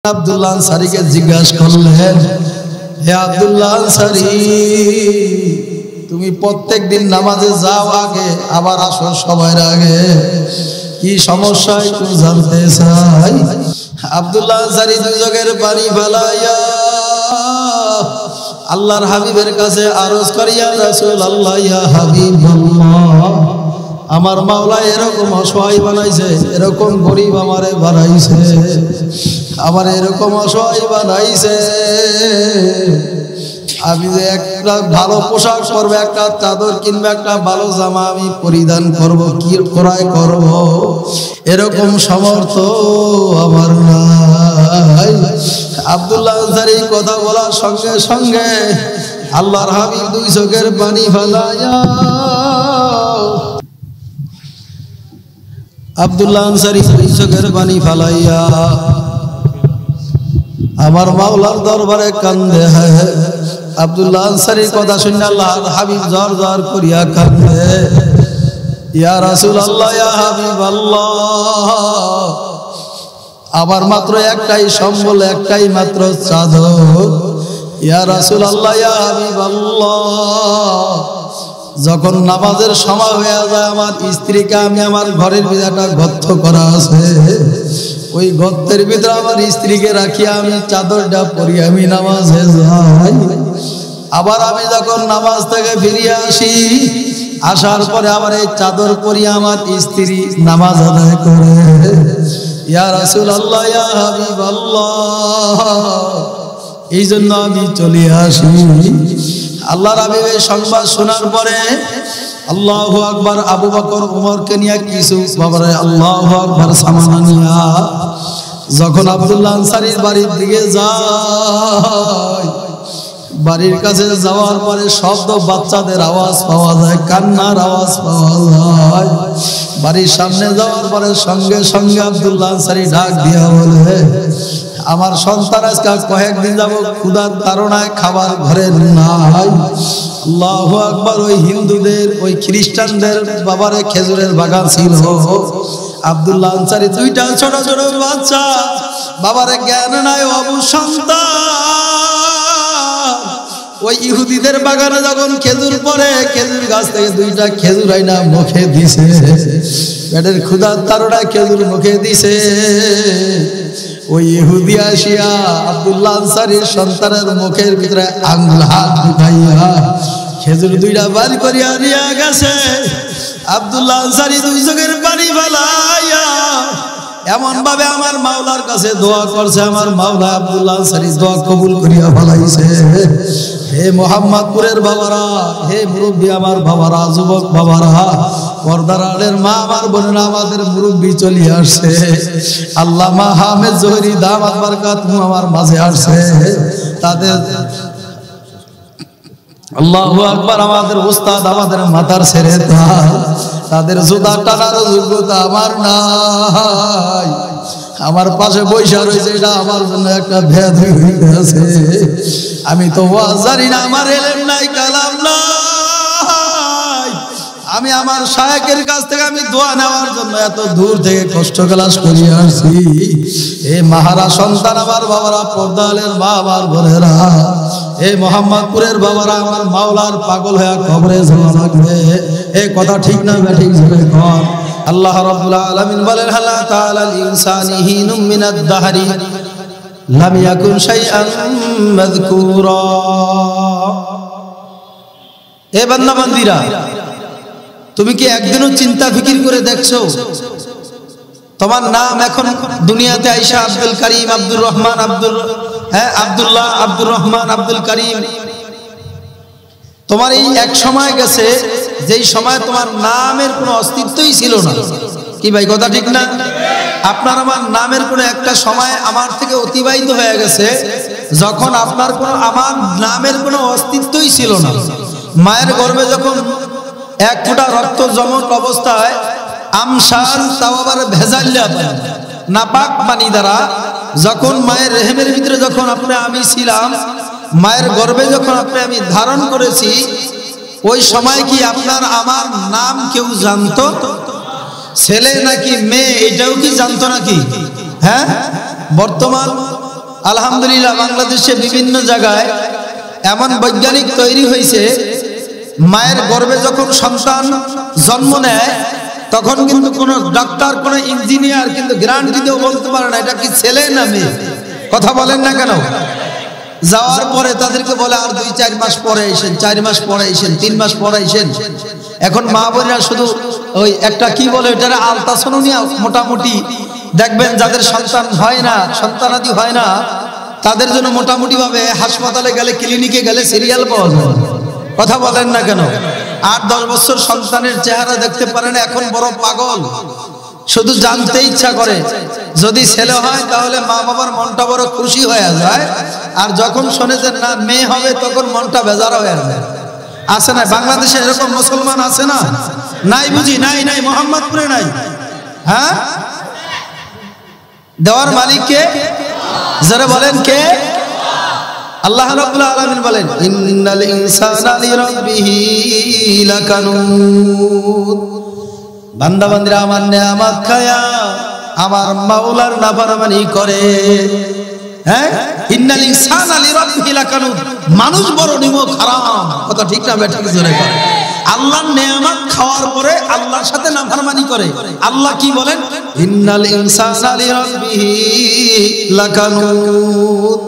আব্দুল্লাহ আনসারীকে জিজ্ঞাসা করলেন, হে আব্দুল্লাহ আনসারী, তুমি প্রত্যেকদিন নামাজে যাও আগে আবার আসো সবার আগে, কি সমস্যা একটু জানতে চাই। আব্দুল্লাহ আনসারী দুই চোখের পানি ফেলাইয়া আল্লাহর হাবিবের কাছে আরজ করিয়া, রাসূলুল্লাহ, ইয়া হাবিবাল্লাহ, আমার মাওলা এরকম অসহায় বানাইছে, এরকম গরিব আমারে বানাইছে, আমার এরকম অসহায় বানাইছে, আমি যে একটা ভালো পোশাক পরবো, একটা চাদর কিনবো, একটা ভালো জামা আমি পরিধান করব, কি ক্রয় করব, এরকম সামর্থ্য আমার নাই। আব্দুল্লাহ আনসারী কথা বলার সঙ্গে সঙ্গে আল্লাহর হাবিব দুই চোখের পানি ফেলাইয়া, আব্দুল্লাহ আনসারী দুই চোখের পানি ফেলাইয়া আমার মাওলার দরবারে কান্দে। আব্দুল্লাহ আনসারীর কথা শুনে আল্লাহর হাবিব জর জর করিয়া কান্দে, ইয়া রাসূলুল্লাহ, ইয়া হাবিবাল্লাহ, আমার মাত্র একটাই সম্বল, একটাই মাত্র চাদর, ইয়া রাসূলুল্লাহ, ইয়া হাবিবাল্লাহ, যখন নামাজের সময় হয়ে যায় আমার স্ত্রীকে আমি, আমার ঘরের ভিতরে একটা গর্ত করা আছে, ওই গর্তের ভিতরে আমার স্ত্রীকে রাখিয়া আমি চাদরটা পরি, আমি নামাজে যাই। আবার আমি যখন নামাজ থেকে ফিরিয়ে আসি, আসার পরে আবার এই চাদর পরি আমার স্ত্রী নামাজ আদায় করে। ইয়া রাসূলুল্লাহ, ইয়া হাবিবাল্লাহ, এই জন্য আমি চলে আসি। আল্লাহর হাবিবের সংবাদ শোনার পরে আল্লাহু আকবার, আবু বকর উমরকে নিয়ে কিছু বাবারে আল্লাহু আকবার সামানা নিয়া যখন আব্দুল্লাহ আনসারীর বাড়ির দিকে যায়, বাড়ির কাছে যাওয়ার পরে শব্দ, বাচ্চাদের আওয়াজ পাওয়া যায়, কান্নার আওয়াজ পাওয়া যায়। বাড়ির সামনে যাওয়ার পরে সঙ্গে সঙ্গে আব্দুল্লাহ আনসারী ডাক দিয়া বলে, আমার সন্তান আজকে কয়েকদিন যাব ক্ষুধার তাড়নায় খাবার ঘরে নাই। আল্লাহু আকবার। ওই হিন্দুদের, ওই খ্রিস্টানদের বাবারে খেজুরের বাগান ছিল। আব্দুল্লাহ আনসারী দুইটা ছোট ছোট বাচ্চা, বাবারে জ্ঞান নাই, অবু সন্তান, ওই ইহুদিদের বাগানে যখন খেজুর পড়ে, খেজুর গাছ থেকে দুইটা খেজুর আইনা মুখে দিছে, পেটের ক্ষুধার তাড়নায় খেজুর মুখে দিছে। ওই ইহুদি আসিয়া আব্দুল্লাহ আনসারীর সন্তানের মুখের ভিতরে আঙ্গুল হাত ঢুকাইয়া খেজুর দুইটা বার করিয়া নিয়ে গেছে। আব্দুল্লাহ আনসারী দুই চোখের পানি ফেলাইয়া এমন ভাবে আমার মাওলার কাছে দোয়া করছে, আমার মাওলা আব্দুল্লাহ আনসারী দোয়া কবুল করিয়া ফেলাইছে। হে মোহাম্মদপুরের বাবারা, হে মুরব্বী আমার বাবারা, যুবক বাবারা, পর্দার আড়ের মা আমার বোনেরা, আমাদের মুরব্বী চলে আসছে। আল্লামা হামেদ জোহরি দামাত বারকাতুহু আমার মাঝে আসছে। তাদের আল্লাহু আকবার, আমাদের উস্তাদ, আমাদের মাথার ছেড়ে তাদের জুতা টানার যোগ্যতা আমার নাই। আমার পাশে বৈশা রয়েছে, এটা আমার জন্য একটা ভেদ হয়ে আছে। আমি তো ওয়াজ জানি না, আমার এলেম নাই, কালাম নাই। আমি আমার শায়েখের কাছ থেকে আমি দোয়া নেওয়ার জন্য এত দূর থেকে কষ্ট ক্লাস করিয়ে আসছি। এ মাহারা সন্তান আমার বাবারা, পর্দালের মা আমার বোনেরা, এই মোহাম্মদপুরের বাবারা, আমার মাওলার পাগল হয়ে কবরে যাওয়া লাগবে। এই কথা ঠিক না ঠিক জোরে কর। আল্লাহ রাব্বুল আলামিন বলেন, হালা তাআলাল ইনসানি হিনুম মিনাদ দাহরি লাম ইয়াকুন শাইআন মাযকুরা। এ বান্দা বান্দীরা, তুমি কি একদিনও চিন্তা ফিকির করে দেখছো তোমার নাম এখন দুনিয়াতে আয়েশা আব্দুল করিম, আব্দুর রহমান, আব্দুল্লাহ, আব্দুর রহমান, আব্দুল করিম, তোমার এই এক সময় গেছে যেই সময় তোমার নামের কোনো অস্তিত্বই ছিল না। কি ভাই, কথা ঠিক না? আপনার আমার নামের কোনো একটা সময় আমার থেকে অতিবাহিত হয়ে গেছে যখন আপনার কোনো, আমার নামের কোনো অস্তিত্বই ছিল না। মায়ের গর্ভে যখন এক ফোঁটা রক্ত জমক অবস্থায় আমশান, তাও আবার ভেজাল্লা নাপাক পানি দ্বারা, যখন মায়ের রেহেমের ভিতরে যখন আমি ছিলাম, মায়ের গর্ভে যখন আমি ধারণ করেছি, ওই সময় কি আপনার আমার নাম কেউ জানতো? ছেলে নাকি মেয়ে এটাও কি জানতো নাকি? হ্যাঁ, বর্তমান আলহামদুলিল্লাহ বাংলাদেশে বিভিন্ন জায়গায় এমন বৈজ্ঞানিক তৈরি হয়েছে, মায়ের গর্ভে যখন সন্তান জন্ম নেয় তখন কিন্তু কোনো ডাক্তার কোনো ইঞ্জিনিয়ার কিন্তু গ্যারান্টি দিয়েও বলতে পারে না এটা কি ছেলে না মেয়ে। কথা বলেন না কেন? যাওয়ার পরে তাদেরকে বলে আর 2-4 মাস পরে আইসেন, 4 মাস পরে আইসেন, 3 মাস পরে আইসেন। এখন মা বোনেরা শুধু ওই একটা কি বলে ওইটারে আলট্রাসাউন্ড মোটামুটি দেখবেন যাদের সন্তান হয় না, সন্তানাদি হয় না, তাদের জন্য মোটামুটি ভাবে হাসপাতালে গেলে ক্লিনিকে গেলে সিরিয়াল পাওয়া যায়। কথা বলেন না কেন? 8-10 বছর সন্তানের চেহারা দেখতে পারে না, এখন বড় পাগল, শুধু জানতে ইচ্ছা করে। যদি ছেলে হয় তাহলে মা বাবার মনটা বড় খুশি হয়ে যায়, আর যখন শোনে যে না মেয়ে হবে তখন মনটা বেজার হয়ে যায়। আছে না বাংলাদেশে এরকম মুসলমান? আছে না? নাই বুঝি? নাই নাই মোহাম্মদপুরে নাই? হ্যাঁ, দেওয়ার মালিক কে? যারা বলেন কে? আল্লাহ রাব্বুল আলামিন বলেন ইন্নাল ইনসানা লিরাব্বিহি লাকানুদ। বান্দা বান্দীরা আমার নেয়ামত খায়া আমার মাওলার নাফরমানি করে। হ্যাঁ, ইন্নাল ইনসানা লিরাব্বিহি লাকানুদ, মানুষ বড় নিমক হারাম। কথা ঠিক না বেঠিক? জোরে করে। আল্লাহর নেয়ামত খাওয়ার পরে আল্লাহর সাথে নাফরমানি করে। আল্লাহ কি বলেন? ইন্নাল ইনসানা লিরাব্বিহি লাকানুদ,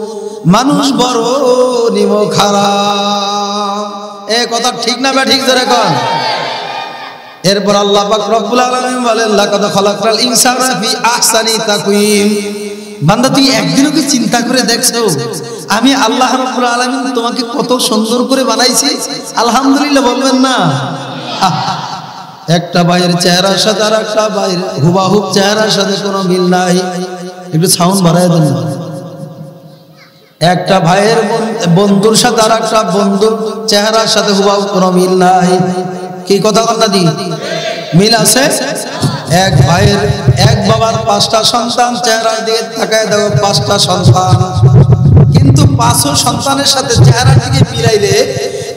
মানুষ বড় নিমক হারাম। এ কথা ঠিক না বেঠিক? জোরে কর। এরপর আল্লাহ পাক রব্বুল আলামিন বলেন লাকাদ খালাকনাল ইনসানা ফি আহসানি তাকওয়িম। বান্দা তুই একদিনও কি চিন্তা করে দেখছো আমি আল্লাহ রাব্বুল আলামিন তোমাকে কত সুন্দর করে বানাইছি? আলহামদুলিল্লাহ বলবেন না? একটা ভাইয়ের চেহারার সাথে আর একটা ভাইয়ের হুবাহুব চেহারার সাথে কোনো মিল নাই। একটু সাউন্ড বাড়ায় দেন। একটা ভাইয়ের বন্ধুর সাথে আর একটা বন্ধুর চেহারার সাথে হুবাহুব কোনো মিল নাই। কি কথা কথা দি? মিল আছে? এক ভাইয়ের এক বাবার 5টা সন্তান, চেহারার দিকে তাকায় দেখো 5টা সন্তান, কিন্তু 5ও সন্তানের সাথে চেহারা দিকে মিলাইলে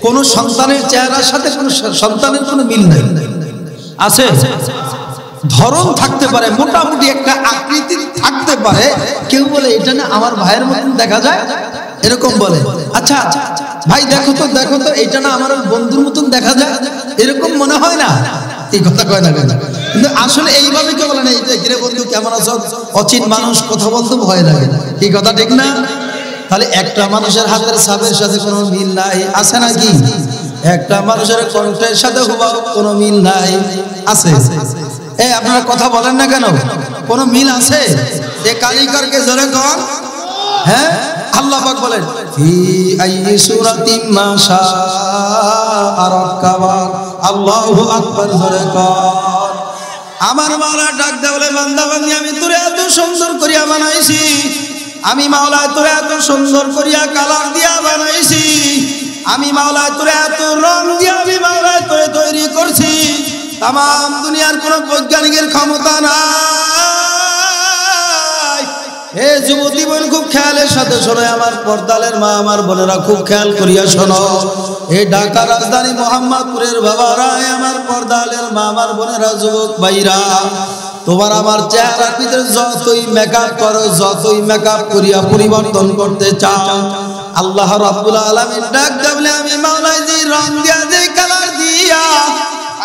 কোন সন্তানের চেহারার সাথে কোন সন্তানের কোনো মিল নাই। আছে? ধরন থাকতে পারে, মোটামুটি একটা আকৃতি থাকতে পারে, কেউ বলে এটা না আমার ভাইয়ের মতন দেখা যায়, এরকম বলে। আচ্ছা ভাই দেখো তো দেখো তো এটা না আমার বন্ধুর মতন দেখা যায়, এরকম মনে হয় না? এই কথা কয় না কেন? কিন্তু আসলে এইভাবে কেউ বলে না এই যে কিরে বন্ধু কেমন আছো, অচিন মানুষ কথা বলতে ভয় লাগে। এই কথা ঠিক না? তাহলে একটা মানুষের হাতের ছাপের সাথে কোনো মিল নাই, আছে নাকি? একটা মানুষের কণ্ঠের সাথে হুবহু কোনো মিল নাই, আছে? এই আপনারা কথা বলেন না কেন? কোনো মিল আছে? এ কারিগরকে জোরে কর। হ্যাঁ, আল্লাহ পাক বলেন ফি আইয়ি সূরাতিন মা শাআ রাক্কাবা। আল্লাহু আকবার, জোরে কর। আমার মাওলা ডাক দে বলে বান্দা বান্দি আমি তোরে এত সুন্দর করিয়া বানাইছি, আমি মাওলা তোরে এত সুন্দর করিয়া কালার দিয়া বানাইছি, আমি মাওলা তোরে এত রং দিয়া আমি মাওলা তোরে তৈরি করছি। তাম দুনিয়ার কোন বৈজ্ঞানিকের ক্ষমতা নাই। হে যুবতী বোন খুব খেয়ালের সাথে শোনো, আমার পর্দালের মা আমার বোনেরা খুব খেয়াল করিয়া শোনো। এই ঢাকা রাজধানী মোহাম্মদপুরের বাবারা, আমার পর্দালের মা আমার বোনেরা, যুবক ভাইরা, তোমার আমার চেহারার ভিতরে যতই মেকআপ করো, যতই মেকআপ করিয়া পরিবর্তন করতে চাও, আল্লাহ রাব্বুল আলামিন ডাক দেবলে আমি মাওলা যে রং দিয়া যে কালার দিয়া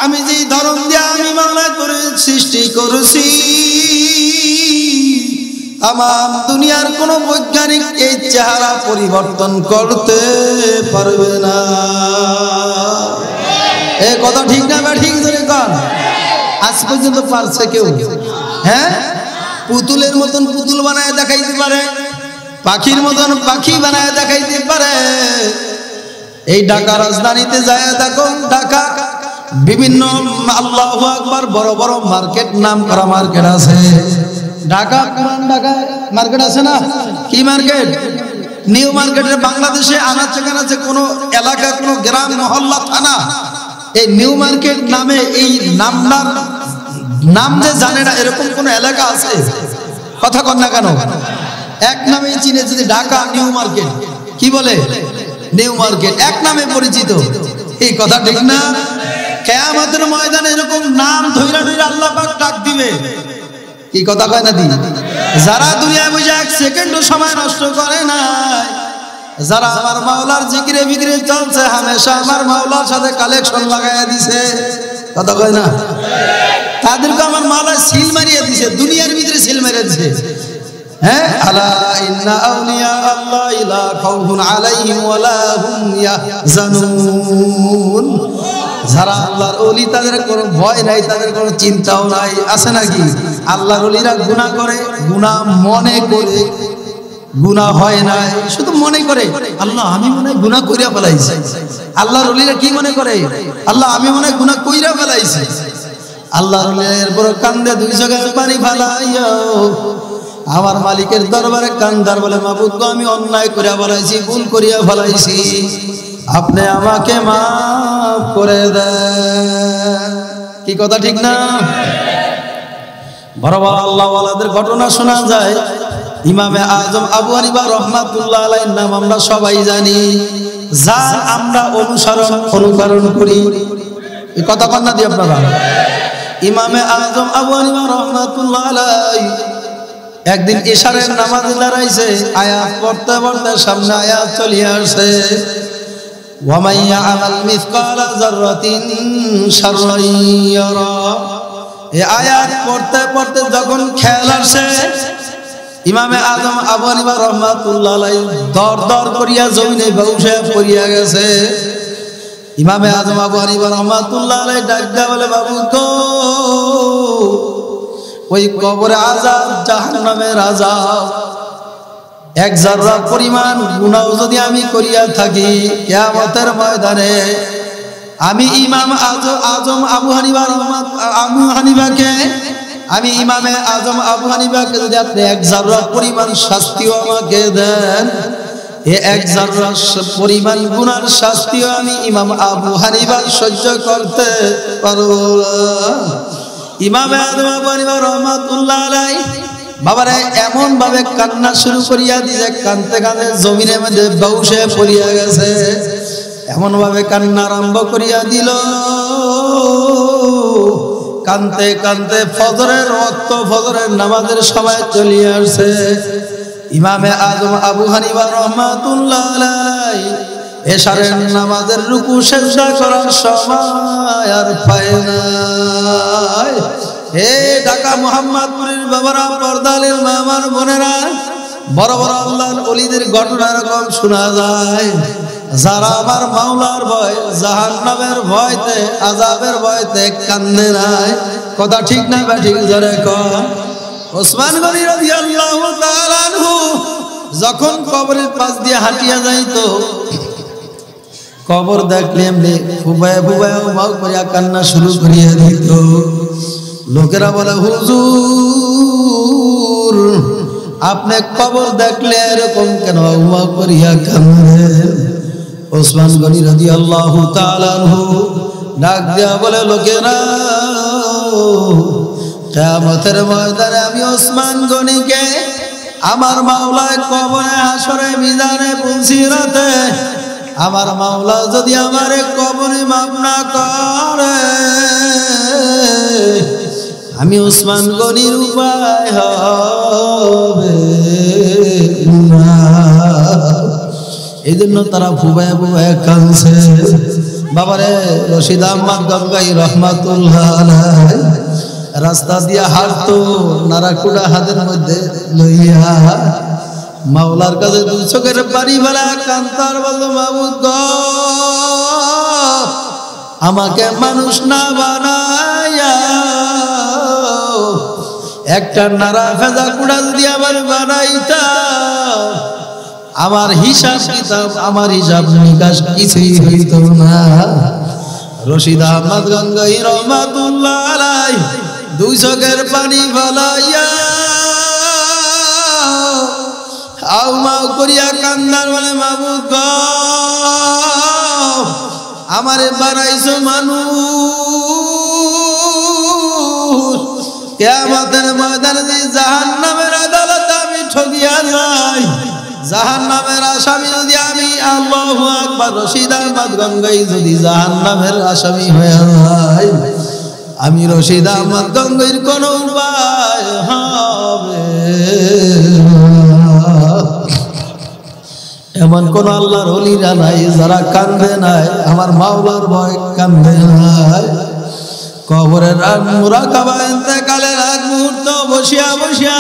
আমি যে ধরন দিয়া আমি মাওলা করে সৃষ্টি করেছি, তামাম দুনিয়ার কোন বৈজ্ঞানিক এই চেহারা পরিবর্তন করতে পারবে না। এই কথা ঠিক না বা ঠিক ধরে কর? আজ পর্যন্ত পারছে কেউ? হ্যাঁ, পুতুলের মতন পুতুল বানায় দেখাইতে পারে, পাখির মতন পাখি বানায় দেখাইতে পারে। এই ঢাকা রাজধানীতে যায় দেখো, ঢাকা বিভিন্ন আল্লাহু আকবার বড় বড় মার্কেট, নাম করা মার্কেট আছে। ঢাকা পুরান ঢাকা মার্কেট আছে না? কি মার্কেট? নিউ মার্কেটের বাংলাদেশে আনাচে কানাচে কোনো এলাকা, কোনো গ্রাম, মহল্লা, থানা এই নিউ মার্কেট নামে এই নামদার নাম যে জানে না এরকম কোন এলাকা আছে? কথা কন না কেন? এক নামেই চিনে, যদি ঢাকা নিউ মার্কেট, কি বলে? নিউ মার্কেট এক নামে পরিচিত। এই কথা ঠিক না? কিয়ামতের ময়দানে এরকম নাম ধইরা ধইরা আল্লাহ পাক ডাক দিবে। কি কথা কয় না দি? যারা দুনিয়ায় বসে এক সেকেন্ডও সময় নষ্ট করে নাই, যারা আমার মাওলার জিকিরে বিক্রি চলছে, হামেশা আমার মাওলার সাথে কালেকশন লাগাইয়া দিছে, কথা কয় না, তাদেরকে আমার মাওলা সিল মারিয়ে দিছে, দুনিয়ার ভিতরে সিল মারিয়ে দিছে। হ্যাঁ, আলা ইন্না আউলিয়া আল্লাহ লা খাউফুন আলাইহিম ওয়ালা হুম ইয়াহজানুন। যারা আল্লাহর ওলি তাদের কোনো ভয় নাই, তাদের কোনো চিন্তাও নাই, আছে নাকি? আল্লাহর ওলিরা গুনাহ করে, গুনাহ মনে করে, গুনাহ হয় নাই, শুধু মনে করে আল্লাহ আমি মনে হয় গুনাহ কইরা ফেলাইছি। আল্লাহর ওলিরা কি মনে করে? আল্লাহ আমি মনে হয় গুনাহ কইরা ফেলাইছি। আল্লাহর ওলির বড় কান্দে দুই চোখের পানি ফেলাইয়া আমার মালিকের দরবারে কান্দার বলে, মাবুদ গো আমি অন্যায় করিয়া ফেলাইছি, ভুল করিয়া ফেলাইছি, আপনি আমাকে মাফ করে দেন। কি কথা ঠিক না? বড় বড় আল্লাহওয়ালাদের ঘটনা শোনা যায়। ইমামে আজম আবু হানিফা রাহমাতুল্লাহ আলাইহির নাম আমরা সবাই জানি, যার আমরা অনুকরণ করি। এই কথা কন্যা দিয়ে আপনারা, ইমামে আজম আবু হানিফা রাহমাতুল্লাহ আলাইহি একদিন ইশারের নামাজে দাঁড়াইছে, আয়াত পড়তে পড়তে সামনে আয়াত চলে আসে, ওয়া মান ইয়া'মাল মিসকালা যাররাতিন শাররান ইয়ারা। এই আয়াত পড়তে পড়তে যখন খেয়াল আসে, ইমামে আজম আবু হানিফা রাহমাতুল্লাহ আলাইহি দর দর করিয়া জমিনে বসে পড়িয়া গেছে। ইমামে আজম আবু হানিফা রাহমাতুল্লাহ আলাইহি ডাক দিয়া বলে, বাবু গো, ওই কবরে আযাব, জাহান্নামের আযাব, এক যারা পরিমাণ গুনাহ যদি আমি করিয়া থাকি, কিয়ামতের ময়দানে আমি ইমাম আজম আবু হানিফাকে আমি ইমামে আজম আবু হানিফাকে যদি আপনি এক যারা পরিমাণ শাস্তিও আমাকে দেন, এই এক যারা পরিমাণ গুনার শাস্তিও আমি ইমাম আবু হানিফা সহ্য করতে পারবো না। ইমামে আজম আবু হানিফা রাহমাতুল্লাহ আলাইহি বাবারে এমন ভাবে কান্না শুরু করিয়া দিয়েছে, কানতে কানতে জমিনের মধ্যে বসে পড়িয়া গেছে, এমন ভাবে কান্না আরম্ভ করিয়া দিল, কানতে কানতে ফজরের ওয়াক্ত, ফজরের নামাজের সময় চলে আসছে। ইমামে আজম আবু হানিফা রাহমাতুল্লাহ আলাইহি এশারের নামাজের রুকু সিজদা করার সময় আর পায় নাই। হে ঢাকা মোহাম্মদপুরের বাবারা, পর্দালের মা, আমার বোনেরা, বড় বড় আল্লাহর ওলিদের ঘটনা এরকম শোনা যায়, যারা আমার মাওলার ভয়, জাহান্নামের ভয়তে, আযাবের ভয়তে কান্দে নাই। কথা ঠিক না বা ঠিক? জোরে কর। ওসমান গনি রাদিয়াল্লাহু তাআলা আনহু যখন কবরের পাশ দিয়ে হাঁটিয়া যাইতো, কবর দেখলে এমনি ফুবায় ফুবায় মাও করিয়া কান্না শুরু করিয়া দিত। লোকেরা বলে, হুজুর আপনি কবর দেখলে এরকম কেন মাও করিয়া কান্দেন? ওসমান গনি রাদিয়াল্লাহু তাআলা আনহু ডাক দিয়া বলে, লোকেরা, কিয়ামতের ময়দানে আমি ওসমান গনিকে আমার মাওলায় কবরে, হাসরে, মিজানে, পুলসিরাতে আমার মাওলা যদি আমারে কবরে মাফ না করে, আমি ওসমান গনির উপায় হবে না। এই জন্য তারা ফুবায় ফুবায় কাঁদছে। বাবারে, রশিদ আহমদ গঙ্গাই রহমাতুল্লাহ আলাইহি রাস্তা দিয়া হাঁটতো, নারাকুড়া হাতের মধ্যে লইয়া মাওলার কাছে দুই চোখের পানি ফেলা কান্তার বলতো, মাবুদ গো, আমাকে মানুষ না বানায়া একটা নারা ফেজা কুড়া যদি আমার বানাইতা, আমার হিসাব কিতাব, আমার হিসাব নিকাশ কিছুই হইত না। রশিদ আহমদ গঙ্গাই রহমাতুল্লাহ আলাইহি দুই চোখের পানি ফেলাইয়া আউ মাউ করিয়া কান্দার বলে, মাবুদ গো, আমারে বানাইছো মানুষ, কিয়ামতের ময়দানে জাহান্নামের আদালত আমি ঠকিয়া যাই, জাহান্নামের আসামি যদি আমি, আল্লাহু আকবার, রশিদ আহমদ গঙ্গাই যদি জাহান্নামের আসামি হয়ে যায়, আমি রশিদ আহমদ গঙ্গাইর কোন উপায় হবে এমন কোন আল্লাহর ওলিরা নাই যারা কান্দে নাই, আমার মাওলার ভয় কান্দে নাই। কবরের মুরাকাবা ইন্তেকালের আগ মুহূর্ত বসিয়া বসিয়া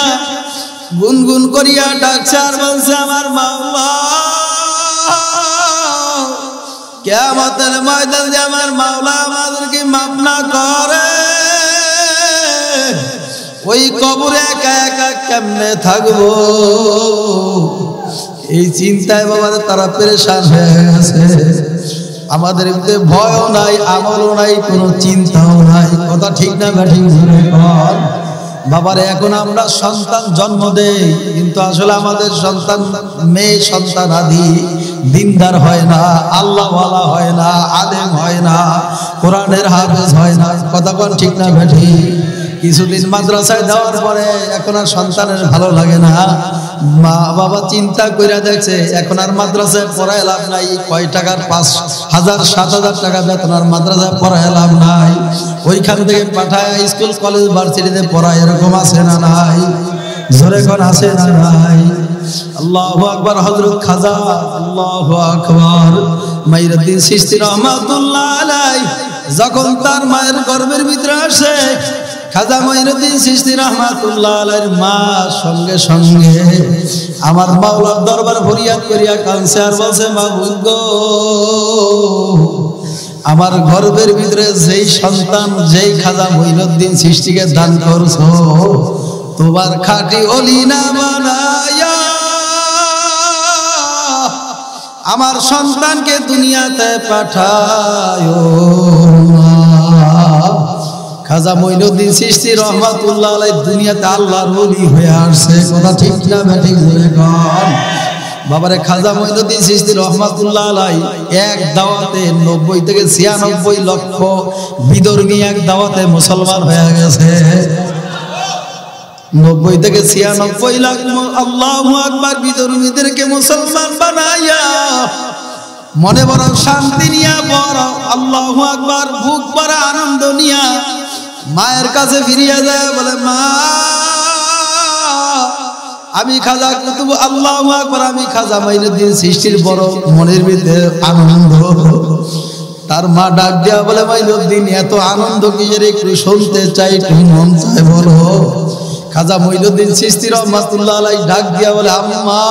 গুনগুন করিয়া ডাকছে আর বলছে, আমার মাওলা কিয়ামতের ময়দানে আমার মাওলা আমাদেরকে মাফ না করে, ওই কবরে একা একা কেমনে থাকবো? এই চিন্তায় বাবা তারা পেরেশান হয়ে গেছে। আমাদের মধ্যে ভয়ও নাই, আমলও নাই, কোনো চিন্তাও নাই। কথা ঠিক না ঠিক? বাবারে এখন আমরা সন্তান জন্ম দেই, কিন্তু আসলে আমাদের সন্তান মেয়ে সন্তান আদি দিনদার হয় না, আল্লাহওয়ালা হয় না, আলেম হয় না, কোরআনের হাফেজ হয় না। কথা কোন ঠিক না বেঠি? কিছুদিন মাদ্রাসায় দেওয়ার পরে এখন আর সন্তানের ভালো লাগে না। মা বাবা চিন্তা করে দেখছে এখন আর মাদ্রাসায় পড়ায় লাভ নাই। কয় টাকার 5,000 7,000 টাকা বেতন, আর মাদ্রাসায় পড়ায় লাভ নাই। ওইখান থেকে পাঠায় স্কুল কলেজ ভার্সিটিতে পড়ায়, এরকম আছে না নাই? জোরে কোন আছে না নাই? আল্লাহু আকবার। হযরত খাজা আল্লাহু আকবার মাইনুদ্দিন চিশতি রাহমাতুল্লাহ আলাইহি যখন তার মায়ের গর্ভের ভিতরে আসে, খাজা মাইনুদ্দিন চিশতি রাহমাতুল্লাহ আলাইহির মা সঙ্গে সঙ্গে আমার মাওলার দরবার ফরিয়াদ করিয়া কাঁদছে আর বলছে, মাবুদ গো, আমার গর্ভের ভিতরে যেই সন্তান, যেই খাজা মাইনুদ্দিন চিশতিকে দান করছো, তোমার খাঁটি ওলি না বানায়া আমার সন্তানকে দুনিয়াতে পাঠায়ো। খাজা মাইনুদ্দিন চিশতি রাহমাতুল্লাহ আলাইহি দুনিয়াতে আল্লাহর ওলি হয়ে আসছে। কথা ঠিক না ঠিক? বাবারে খাজা মাইনুদ্দিন চিশতি রাহমাতুল্লাহ আলাইহি এক দাওয়াতে 90 থেকে 96 লক্ষ বিধর্মী এক দাওয়াতে মুসলমান হয়ে গেছে। 90 থেকে 96 লাখ আল্লাহু আকবার বিধর্মীদেরকে মুসলমান বানাইয়া মনে বড় শান্তি নিয়া, বড় আল্লাহু আকবার বুক ভরা আনন্দ নিয়া মায়ের কাছে ফিরিয়া যায়, বলে, মা আমি খাজা কুতুব, আল্লাহু আকবার, আমি খাজা মাইনুদ্দিন চিশতির বড় মনের ভিতরে আনন্দ। তার মা ডাক দিয়া বলে, মাইনুদ্দিন এত আনন্দ কিসের? একটু শুনতে চাই, একটু মন চায় বলো। খাজা মাইনুদ্দিন চিশতি রাহমাতুল্লাহ আলাইহি ডাক দিয়া বলে, আম্মা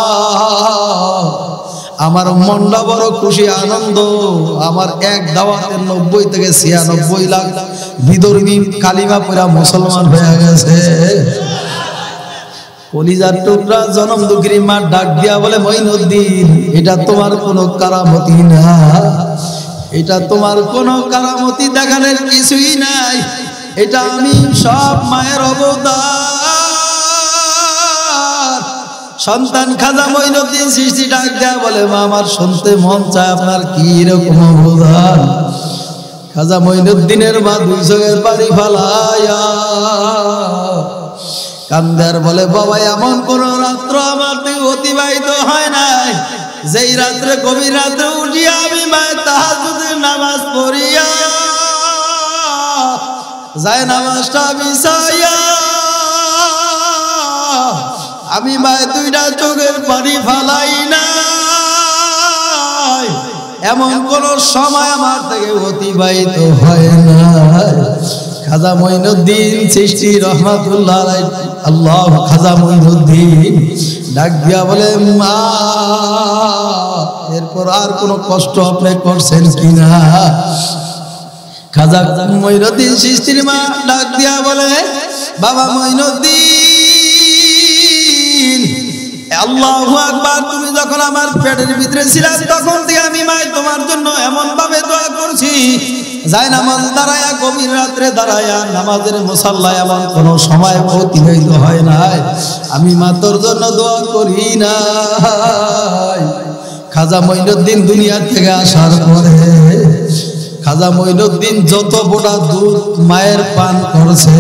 আমার মনটা বড় খুশি, আনন্দ। আমার এক দাওয়াতে 90 থেকে 96 লাখ বিধর্মী কালিমা পড়া মুসলমান হয়ে গেছে। কলিজার টুকরা জনম দুঃখী মা ডাক দিয়া বলে, মাইনুদ্দিন এটা তোমার কোনো কারামতি না, এটা তোমার কোনো কারামতি দেখানোর কিছুই নাই, এটা আমি সব মায়ের অবতার। সন্তান খাজা মাইনুদ্দিন চিশতি ডাক দেয়া বলে, মা আমার শুনতে মন চায়, আপনার কি রকম অবদান? খাজা মাইনুদ্দিনের মা 2 চোখের পানি ফালায়া কান্দার বলে, বাবা এমন কোন রাত্র আমার অতিবাহিত হয় নাই যেই রাত্রে গভীর রাত্রে উঠিয়া আমি মায়ের তাহাজ্জুদের নামাজ পড়িয়া যায় নামাজটা বিছাইয়া আমি মায়ের 2টা চোখের পানি ফালাই না, এমন কোন সময় আমার থেকে অতিবাহিত হয় না। খাজা মাইনুদ্দিন চিশতি রাহমাতুল্লাহ আলাইহি আল্লাহ খাজা মাইনুদ্দিন ডাক দিয়া বলে, মা এরপর আর কোনো কষ্ট আপনি করছেন কিনা? খাজা মাইনুদ্দিন চিশতির মা ডাক দিয়া বলে, বাবা মাইনুদ্দিন, আল্লাহু আকবার, তুমি যখন আমার পেটের ভিতরে ছিলা তখন থেকে আমি মাই তোমার জন্য এমন ভাবে দোয়া করছি, যায় নামাজ দাঁড়ায়া, গভীর রাত্রে দাঁড়ায়া নামাজের মুসাল্লায় এমন কোন সময় অতিবাহিত হয় নাই আমি মা তোর জন্য দোয়া করি না। খাজা মাইনুদ্দিন দুনিয়া থেকে আসার পরে খাজা মাইনুদ্দিন যত বোটা দুধ মায়ের পান করছে,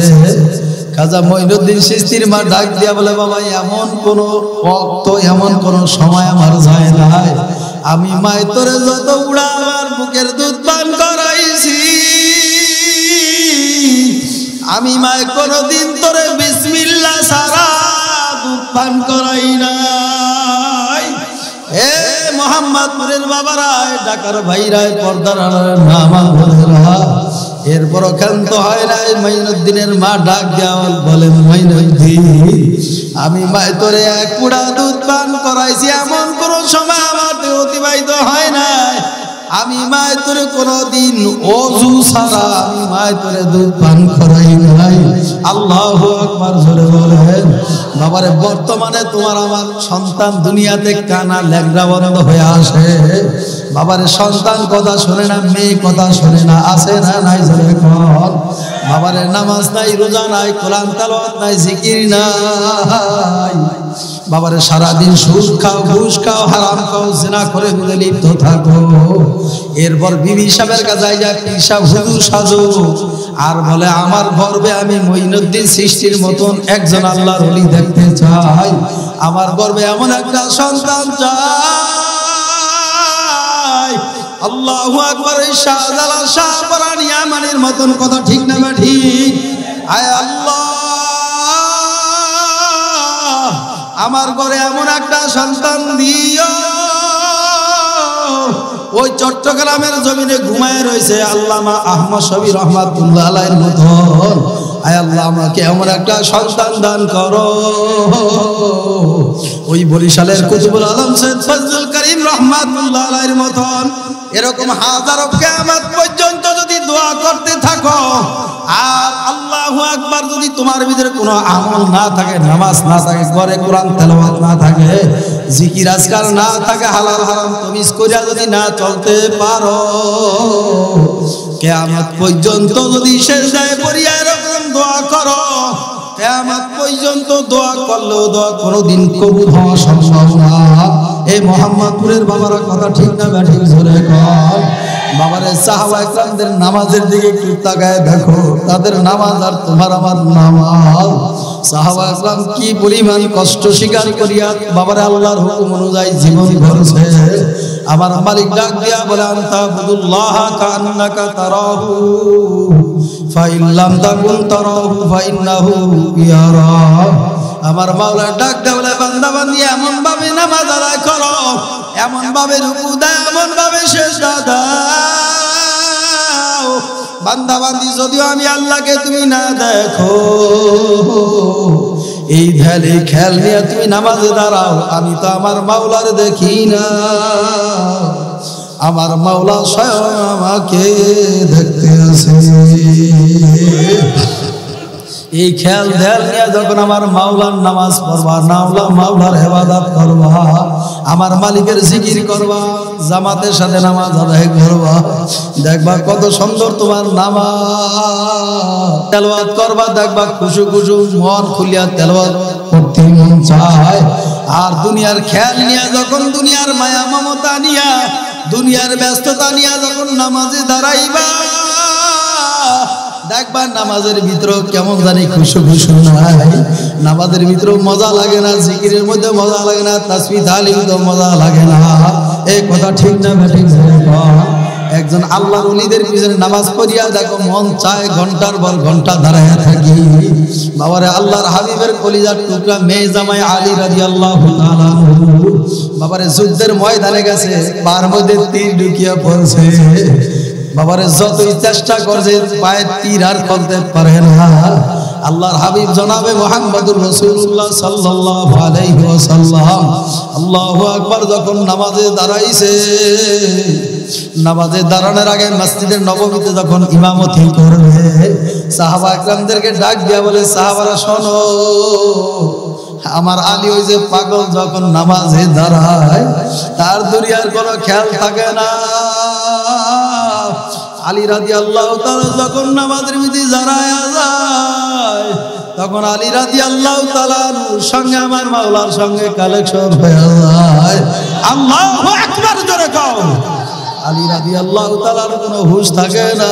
খাজা মাইনুদ্দিন চিশতির মা ডাক দিয়া বলে, বাবা এমন কোন ওয়াক্ত, এমন কোন সময় আমার যায় নাই আমি মায়ের তোরে যত উড়া আমার বুকের দুধ পান করাইছি, আমি মায়ের কোনদিন তোরে বিসমিল্লাহ ছাড়া দুধ পান করাই নাই। এ মোহাম্মদপুরের বাবারা, ঢাকার ভাইরা, পর্দার নামা বলেরা, এরপরও ক্ষান্ত হয় নাই। মাইনুদ্দিনের মা ডাক দেওয়াল বলেন, মাইনুদ্দিন, আমি মায় তোরে এক পুড়া দুধ পান করাইছি, এমন কোন সময় আমার অতিবাহিত হয় নাই আমি মায় তোরে কোনদিন ওযু ছাড়া আমি মায় তোরে দুধ পান করাই নাই। আল্লাহু আকবার জোরে বলেন। বাবারে, বর্তমানে তোমার আমার সন্তান দুনিয়াতে কানা ল্যাংড়া বন্ধ হয়ে আসে। বাবারে, সন্তান কথা শোনে না, মেয়ে কথা শোনে না, আছে না নাই জোরে কর। বাবারে, নামাজ নাই, রোজা নাই, কোরআন তেলাওয়াত নাই, জিকির নাই। বাবারে, সারাদিন সুদ খাও, ঘুষ খাও, হারাম খাও, জিনা করে গুলে লিপ্ত থাকো। এরপর বিবি সাহেবের কাছে যা পিসাব হুজুর সাজো আর বলে, আমার গর্বে আমি মঈনুদ্দিন সৃষ্টির মতন একজন আল্লাহর ওলি দেখতে চাই, আমার গর্বে এমন একটা সন্তান চাই। আল্লাহু আকবার। শাহজালাল শাহ পরান ইয়ামানের মতন কথা ঠিক না ঠিক? আয় আল্লাহ, আমার ঘরে এমন একটা সন্তান দিও। ওই চট্টগ্রামের জমিনে ঘুমায় রয়েছে আল্লামা আহমদ শফি রহমাতুল্লাহ আলাইহির মতন। আয় আল্লাহ, আমাকে এমন একটা সন্তান দান করো। ওই বরিশালের কুতুবুল আলম সৈয়দ ফজলুল করিম রহমাতুল্লাহ আলাইহির মতন এরকম হাজারো কিয়ামত পর্যন্ত যদি দোয়া করতে থাকো, আর আল্লাহু আকবার, যদি তোমার ভিতরে কোনো আমল না থাকে, নামাজ না থাকে, ঘরে কোরআন তেলাওয়াত না থাকে, জিকির আজকার না থাকে, হালাল হারাম তামিজ কইরা যদি না চলতে পারো, কিয়ামত পর্যন্ত যদি সিজদায় পড়িয়া এরকম দোয়া করো, কিয়ামত পর্যন্ত দোয়া করলেও দোয়া কোনোদিন কবুল হওয়া সম্ভব না। এই মোহাম্মদপুরের বাবারা কথা ঠিক না ঠিক জোরে কর। বাবারে, সাহাবায়ে কেরামদের নামাজের দিকে একটু তাকায় দেখো, তাদের নামাজ আর তোমার আমার নামাজ। সাহাবায়ে কেরাম কি পরিমাণ কষ্ট স্বীকার করিয়া বাবারে আল্লাহর হুকুম অনুযায়ী জীবন গড়ছে। আমার মালিক ডাক দিয়া বলে, আনতা বুদুল্লাহ কান্নাকা তারাহু ফাইন লাম তাকুন তারাহু ফাইন্নাহু ইয়ারা। আমার মাওলা ডাক দেয়া বলে, বান্দা বান্দি এমন ভাবে নামাজ আদায় করো, এমন ভাবে রুকু দাও, এমন ভাবে সিজদা দাও, বান্দা বান্দি যদিও আমি আল্লাহকে তুমি না দেখো, এই ধ্যানে খেয়াল নিয়ে তুমি নামাজে দাঁড়াও, আমি তো আমার মাওলার দেখি না, আমার মাওলা স্বয়ং আমাকে দেখতে আছে। এই খেয়াল ধ্যান নিয়ে যখন আমার মাওলার নামাজ পড়বা, মাওলার ইবাদত করবা, আমার মালিকের জিকির করবা, জামাতের সাথে নামাজ আদায় করবা, দেখবা কত সুন্দর তোমার নামাজ। তেলাওয়াত করবা, দেখবা খুশু খুশু মন খুলিয়া তেলাওয়াত করতে মন চায়। আর দুনিয়ার খেয়াল নিয়ে যখন, দুনিয়ার মায়া মমতা নিয়া, দুনিয়ার ব্যস্ততা নিয়ে যখন নামাজে দাঁড়াইবা, দেখবা নামাজের ভিতর কেমন জানি খুশু খুশু নাই, নামাজের ভিতর মজা লাগে না, জিকিরের মধ্যে মজা লাগে না, তাসবিহ তাহলিল মজা লাগে না। এই কথা ঠিক না ঠিক? একজন আল্লাহর ওলিদের পিছনে নামাজ পড়িয়া দেখো, মন চায় ঘন্টার পর ঘন্টা দাঁড়ায় থাকি। বাবারে, আল্লাহর হাবিবের কলিজার টুকরা মেয়ে জামাই আলী রাদিয়াল্লাহু তাআলা বাবারে যুদ্ধের ময়দানে গেছে, পার মধ্যে তীর ঢুকিয়া পড়ছে। বাবারে, যতই চেষ্টা করছে পায়ের তীর আর ফেলতে পারে না। আল্লাহর হাবিব জনাবে মুহাম্মদুর রাসূলুল্লাহ সাল্লাল্লাহু আলাইহি ওয়াসাল্লাম আল্লাহু আকবার যখন নামাজে দাঁড়াইছে, নামাজে দাঁড়ানোর আগে মসজিদের নববীতে যখন ইমামতি করবে, সাহাবা একরামদেরকে ডাক দিয়া বলে, সাহাবারা শোনো, আমার আলী ওই যে পাগল যখন নামাজে দাঁড়ায় তার দুনিয়ার কোনো খেয়াল থাকে না। আলী রাদিয়াল্লাহু তাআলা যখন নামাজের ভিতরে দাঁড়ায় যায়, তখন আলী রাদিয়াল্লাহু তাআলার সঙ্গে আমার মাওলার সঙ্গে কালেকশন হয়ে যায়। আল্লাহু আকবার জোরে কও। আলী রাদিয়াল্লাহু তাআলার কোনো হুঁশ থাকে না।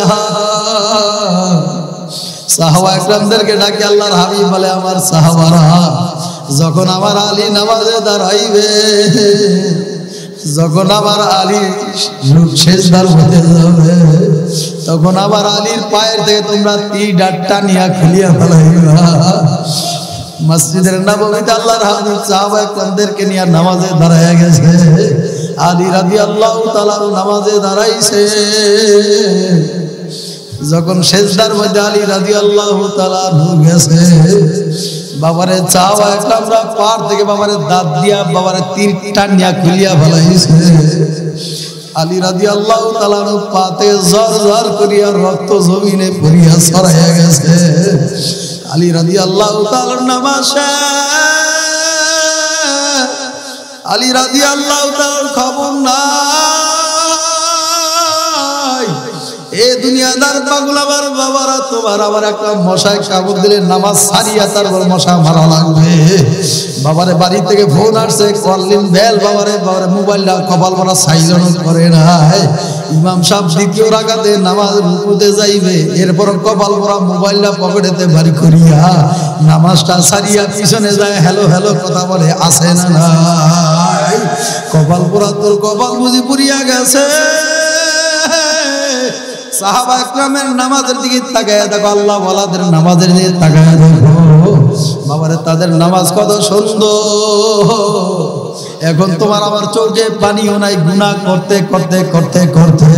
সাহাবা একরামদেরকে ডাকে আল্লাহর হাবিব বলে, আমার সাহাবারা, যখন আমার আলী নামাজে দাঁড়াইবে, যখন আমার আলী সেজদার মধ্যে যাবে, তখন আমার আলীর পায়ের থেকে তোমরা তীর ডাটটা নিয়ে খুলিয়া ফেলাইবা। মসজিদের নববীতে আল্লাহর হাবিব সাহাবা একরামদেরকে নিয়ে নামাজে দাঁড়ায় গেছে। আলী রাদিয়াল্লাহু তাআলা নামাজে দাঁড়াইছে। যখন সেজদার মধ্যে আলী রাদিয়াল্লাহু তাআলা গেছে, বাবারে সাহাবা একরামরা পার থেকে বাবারে দাঁত দিয়া বাবারে তীর টানিয়া খুলিয়া ফেলাইছে। আলী রাদিয়াল্লাহু তাআলা পাতে জর জর করিয়া রক্ত জমিনে পড়িয়া ছড়াইয়া গেছে। আলী রাদিয়াল্লাহু তাআলা নামাজ আলী রাদিয়াল্লাহু তাআলার খবর নাই। এ দুনিয়াদার পাগলাবার বাবারা, তোমার আবার একটা মশায় কামড় দিলে নামাজ সারিয়া তারপর মশা মারা লাগবে। বাবারে বাড়ি থেকে ফোন আসছে, কলিং বেল। বাবারে মোবাইলটা কপাল মারা সাইজন করে নাই। ইমাম সাহেব দ্বিতীয় রাকাতে নামাজ রুকুতে যাইবে, এরপর কপাল পরা মোবাইলটা পকেটেতে বাড়ি করিয়া নামাজটা সারিয়া পিছনে যায়, হ্যালো হ্যালো কথা বলে, আসে না নাই? কপাল পরা তোর কপাল বুঝি পুরিয়া গেছে। সাহাবা একরামের নামাজের দিকে তাকায়া দেখো, আল্লাহ ওয়ালাদের নামাজের দিকে তাকায়া দেখো, বাবারে তাদের নামাজ কত সুন্দর। এখন তোমার আমার চোখে পানিও নাই, গুনাহ করতে করতে করতে করতে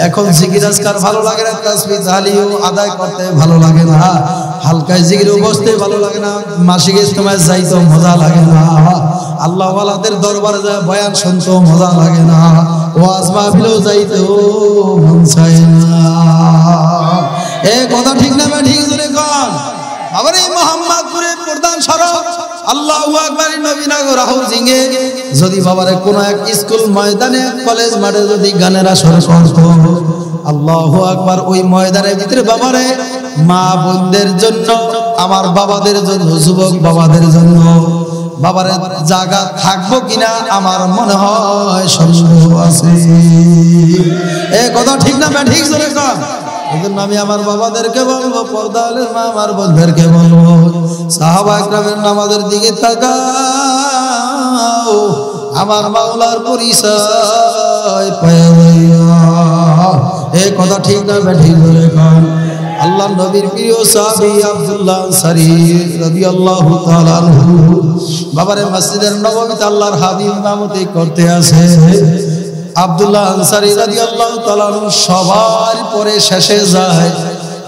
এখন জিকির আজকার ভালো লাগে না, তাসবিহ তাহলিল আদায় করতে ভালো লাগে না, হালকায় জিকিরে বসতে ভালো লাগে না, মাসিক ইজতেমায় যাইতে মজা লাগে না, আল্লাহ ওয়ালাদের দরবারে যায় বয়ান শুনতে মজা লাগে না, ওয়াজ মাহফিলেও যাইতে মন চায় না। এ কথা ঠিক না? ঠিক জোরে কোন? আবার এই মোহাম্মদপুরের প্রধান সড়ক আল্লাহু আকবার নবীনগর হাউজিং এ যদি বাবারে কোন এক স্কুল ময়দানে কলেজ মাঠে যদি গানের আসর করতো, আল্লাহু আকবার, ওই ময়দানের ভিতরে বাবারে মা বোনদের জন্য, আমার বাবাদের জন্য, যুবক বাবাদের জন্য বাবারে জায়গা থাকবো কিনা আমার মনে হয় সন্দেহ আছে। এ কথা ঠিক না? ঠিক জোরে কর। এই জন্য আমি আমার বাবাদেরকে বলবো, পর্দালের মা আমার বোনদেরকে বলবো, সাহাবা একরামের নামাজের দিকে তাকাও, আমার মাওলার পরিচয় পাওয়া যায়। এই কথা ঠিক না? ঠিক বলে কন। আল্লাহ নবীর প্রিয় সাহাবী আব্দুল্লাহ আনসারী রাদিয়াল্লাহু তাআলা আনহু বাবারে মসজিদের নববীতে আল্লাহর হাবিব ইমামতি করতে আসে। আব্দুল্লাহ আনসারী রাদিয়াল্লাহু তাআলা সবার পরে শেষে যায়,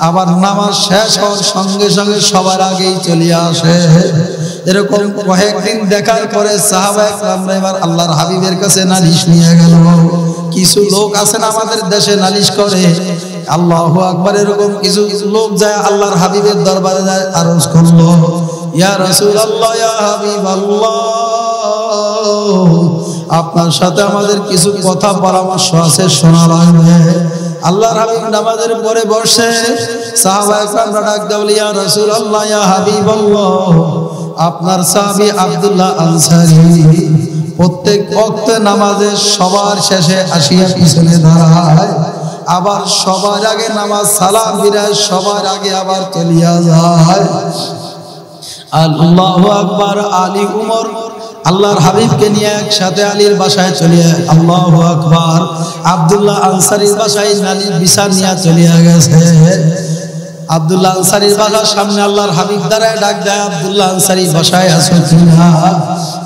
আবার নামাজ শেষ হওয়ার সঙ্গে সঙ্গে সবার আগেই চলে আসে। এরকম কয়েকদিন দেখার পরে সাহাবা একরামরা এবার আল্লাহর হাবিবের কাছে নালিশ নিয়ে গেল। কিছু লোক আছেন আমাদের দেশে নালিশ করে, আল্লাহু আকবার, এরকম কিছু লোক যায় আল্লাহর হাবিবের দরবারে যায়, আরজ করলো, ইয়া রাসূলুল্লাহ, ইয়া হাবিবাল্লাহ, আপনার সাথে আমাদের কিছু কথা পরামর্শ আছে, শোনা লাগবে। আল্লাহর হাবিব নামাজের পরে বসে, সাহাবা একরামরা ডাক দেয়, ইয়া রাসূলুল্লাহ, ইয়া হাবিবাল্লাহ, আপনার সাহাবী আব্দুল্লাহ আনসারী প্রত্যেক ওয়াক্তে নামাজে সবার শেষে আসিয়া পিছনে দাঁড়ায়, আবার সবার আগে নামাজ সালাম ফিরায়, সবার আগে আবার চলিয়া যায়। আল্লাহু আকবার। আলী উমর আল্লাহর হাবিবকে নিয়ে একসাথে আলীর বাসায় চলিয়ে, আল্লাহু আকবার, আব্দুল্লাহ আনসারীর বাসায় নালির বিচার নিয়ে চলিয়া গেছে। আব্দুল্লাহ আনসারীর বাসার সামনে আল্লাহর হাবিব দাঁড়ায়, ডাক দেয়, আব্দুল্লাহ আনসারী বাসায় আছো কিনা?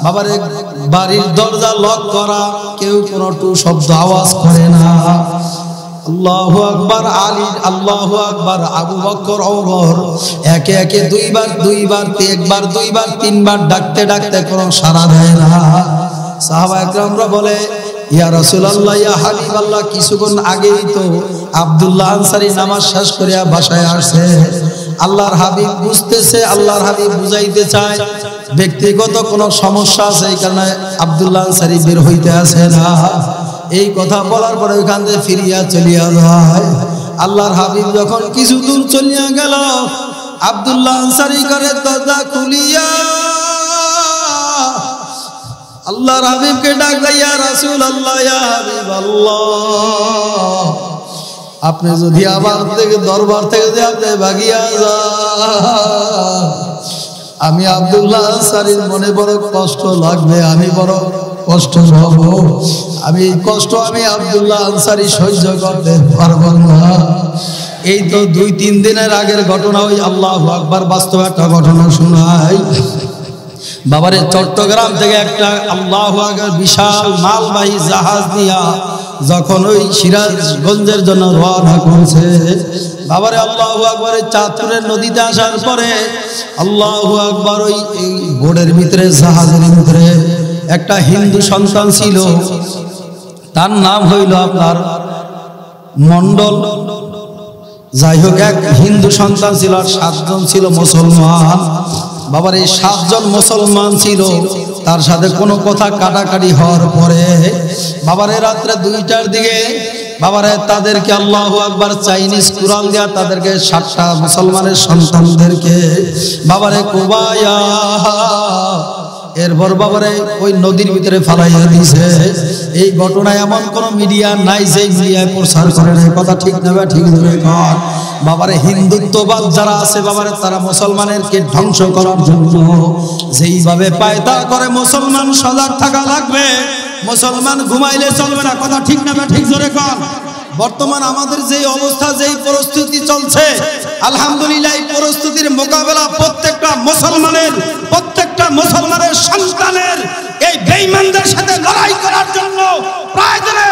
বাবার বাড়ির দরজা লক করা, কেউ কোনো টু শব্দ আওয়াজ করে না। আল্লাহু আকবার। আলী, আল্লাহু আকবার। আবু বকর, ওমর একে একে দুইবার একবার দুইবার তিনবার ডাকতে ডাকতে কোনো সাড়া দেয় না। সাহাবা একরামরা বলে, ইয়া রাসূলুল্লাহ, ইয়া হাবিবাল্লাহ, কিছুক্ষণ আগেই তো আব্দুল্লাহ আনসারী নামাজ শেষ করিয়া বাসায় আসছে। আল্লাহর হাবিব বুঝতেছে, আল্লাহর হাবিব বুঝাইতে চায় ব্যক্তিগত কোনো সমস্যা আছে, এই কারণে আব্দুল্লাহ আনসারী বের হইতে আসে না। এই কথা বলার পরে ওইখান থেকে ফিরিয়া চলিয়া যায়। আল্লাহর হাবিব যখন কিছু দূর চলিয়া গেল, আব্দুল্লাহ আনসারী করে দরজা খুলিয়া আল্লাহর হাবিবকে ডাক দেয়, ইয়া রাসূলুল্লাহ, ইয়া হাবিবাল্লাহ, আপনি যদি আমার থেকে দরবার থেকে যে আপনি ভাগিয়া যান, আমি আব্দুল্লাহ আনসারীর মনে বড় কষ্ট লাগবে, আমি বড় কষ্ট হব, আমি এই কষ্ট আমি আব্দুল্লাহ আনসারী সহ্য করতে পারবো না। এই তো 2-3 দিনের আগের ঘটনা, ওই আল্লাহু আকবার, বাস্তব একটা ঘটনা শোনাই। বাবারে চট্টগ্রাম থেকে একটা আল্লাহু আকবার বিশাল মালবাহী জাহাজ দিয়া যখন ওই সিরাজগঞ্জের জন্য রওনা করছে, বাবারে আল্লাহু আকবার, চাঁদপুরের নদীতে আসার পরে আল্লাহু আকবার, ওই বোর্ডের ভিতরে, জাহাজের ভিতরে একটা হিন্দু সন্তান ছিল, তার নাম হইল আপনার মন্ডল। যাই হোক, এক হিন্দু সন্তান ছিল, আর 7 জন ছিল মুসলমান। বাবার এই 7 জন মুসলমান ছিল, তার সাথে কোনো কথা কাটাকাটি হওয়ার পরে বাবারে রাত্রে 2টার দিকে বাবারে তাদেরকে আল্লাহু আকবার চাইনিজ কুরআন দেয়া তাদেরকে 7টা মুসলমানের সন্তানদেরকে বাবারে কোবায়া, এরপর বাবারে ওই নদীর ভিতরে ফালাইয়া দিয়েছে। এই ঘটনায় এমন কোন মিডিয়া নাই যে মিডিয়ায় প্রচার করে না, কথা ঠিক না? ঠিক ধরে কর। বাবারে হিন্দুত্ববাদ যারা আছে বাবারে, তারা মুসলমানেরকে ধ্বংস করার জন্য যেইভাবে পায়তা করে, মুসলমান সজাগ থাকা লাগবে। মুসলমান ঘুমাইলে চলবে না, কথা ঠিক না? ঠিক ধরে কর। বর্তমান আমাদের যেই অবস্থা, যেই পরিস্থিতি চলছে, আলহামদুলিল্লাহ এই পরিস্থিতির মোকাবেলা প্রত্যেকটা মুসলমানের সন্তানের এই বেঈমানদের সাথে লড়াই করার জন্য প্রয়োজনে